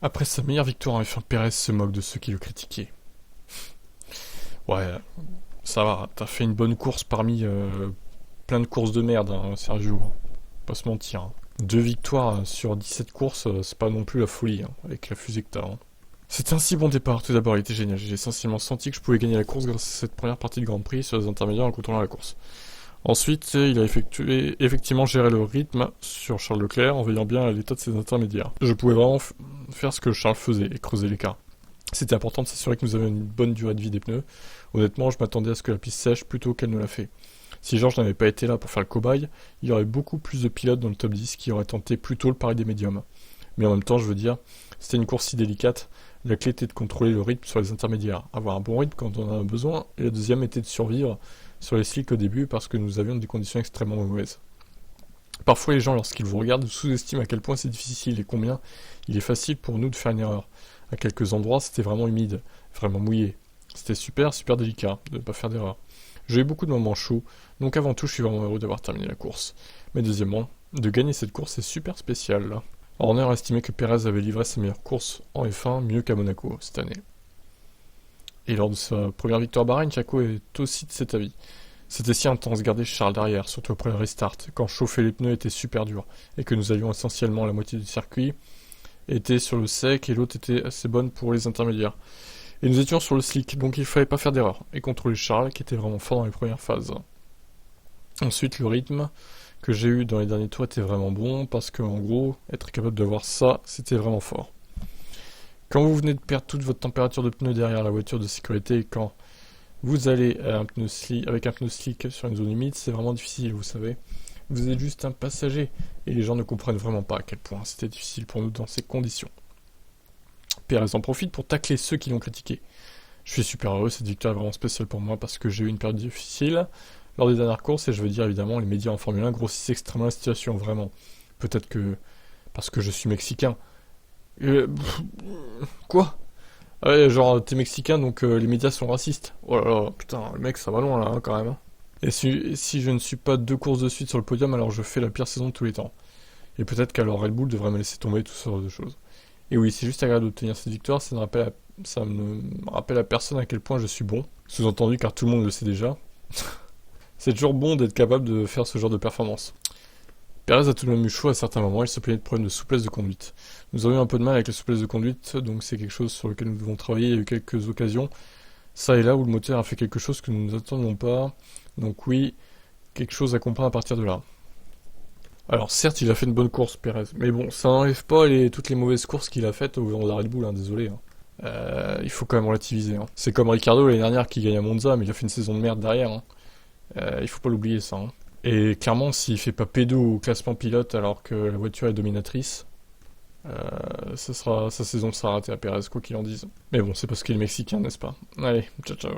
Après sa meilleure victoire en F1, Pérez se moque de ceux qui le critiquaient. Ouais, ça va, t'as fait une bonne course parmi plein de courses de merde, hein, Sergio. Pas se mentir, hein. 2 victoires sur 17 courses, c'est pas non plus la folie, hein, avec la fusée que t'as, hein. C'était un si bon départ, tout d'abord il était génial. J'ai essentiellement senti que je pouvais gagner la course grâce à cette première partie de Grand Prix sur les intermédiaires en contrôlant la course. Ensuite, il a effectivement géré le rythme sur Charles Leclerc en veillant bien à l'état de ses intermédiaires. Je pouvais vraiment faire ce que Charles faisait et creuser l'écart. C'était important de s'assurer que nous avions une bonne durée de vie des pneus. Honnêtement, je m'attendais à ce que la piste sèche plutôt qu'elle ne l'a fait. Si Georges n'avait pas été là pour faire le cobaye, il y aurait beaucoup plus de pilotes dans le top 10 qui auraient tenté plutôt le pari des médiums. Mais en même temps, je veux dire, c'était une course si délicate, la clé était de contrôler le rythme sur les intermédiaires, avoir un bon rythme quand on en a besoin, et la deuxième était de survivre sur les slicks au début parce que nous avions des conditions extrêmement mauvaises. Parfois les gens, lorsqu'ils vous regardent, sous-estiment à quel point c'est difficile et combien il est facile pour nous de faire une erreur. À quelques endroits, c'était vraiment humide, vraiment mouillé. C'était super, super délicat de ne pas faire d'erreur. J'ai eu beaucoup de moments chauds, donc avant tout, je suis vraiment heureux d'avoir terminé la course. Mais deuxièmement, de gagner cette course est super spécial, là. Horner a estimé que Pérez avait livré sa meilleure course en F1 mieux qu'à Monaco cette année. Et lors de sa première victoire à Bahreïn, Chaco est aussi de cet avis. C'était si intense garder Charles derrière, surtout après le restart, quand chauffer les pneus était super dur, et que nous avions essentiellement la moitié du circuit était sur le sec et l'autre était assez bonne pour les intermédiaires. Et nous étions sur le slick, donc il fallait pas faire d'erreur, et contrôler Charles qui était vraiment fort dans les premières phases. Ensuite, le rythme que j'ai eu dans les derniers tours était vraiment bon, parce qu'en gros, être capable d'avoir ça, c'était vraiment fort. Quand vous venez de perdre toute votre température de pneu derrière la voiture de sécurité et quand vous allez avec un pneu slick sur une zone humide, c'est vraiment difficile, vous savez. Vous êtes juste un passager et les gens ne comprennent vraiment pas à quel point c'était difficile pour nous dans ces conditions. Pérez en profite pour tacler ceux qui l'ont critiqué. Je suis super heureux, cette victoire est vraiment spéciale pour moi parce que j'ai eu une période difficile lors des dernières courses et je veux dire évidemment les médias en Formule 1 grossissent extrêmement la situation, vraiment. Peut-être que parce que je suis mexicain. Euh, Quoi? Ah ouais, genre t'es mexicain donc les médias sont racistes. Oh là là, putain, le mec ça va loin là hein, quand même, hein. Et si je ne suis pas 2 courses de suite sur le podium, alors je fais la pire saison de tous les temps. Et peut-être qu'alors Red Bull devrait me laisser tomber, tout ce genre de choses. Et oui, c'est juste agréable d'obtenir cette victoire, ça me rappelle à personne à quel point je suis bon. Sous-entendu car tout le monde le sait déjà. C'est toujours bon d'être capable de faire ce genre de performance. Perez a tout de même eu chaud à certains moments, il se plaignait de problèmes de souplesse de conduite. Nous avons eu un peu de mal avec la souplesse de conduite, donc c'est quelque chose sur lequel nous devons travailler. Il y a eu quelques occasions, ça et là, où le moteur a fait quelque chose que nous n'attendions pas. Donc oui, quelque chose à comprendre à partir de là. Alors certes, il a fait une bonne course, Perez, mais bon, ça n'enlève pas toutes les mauvaises courses qu'il a faites au Honda Red Bull, hein, désolé, hein. Il faut quand même relativiser, hein. C'est comme Ricardo l'année dernière qui gagne à Monza, mais il a fait une saison de merde derrière, hein. Il faut pas l'oublier ça, hein. Et clairement, s'il fait pas P2 au classement pilote alors que la voiture est dominatrice, sa saison sera ratée à Perez, quoi qu'il en dise. Mais bon, c'est parce qu'il est mexicain, n'est-ce pas? Allez, ciao ciao.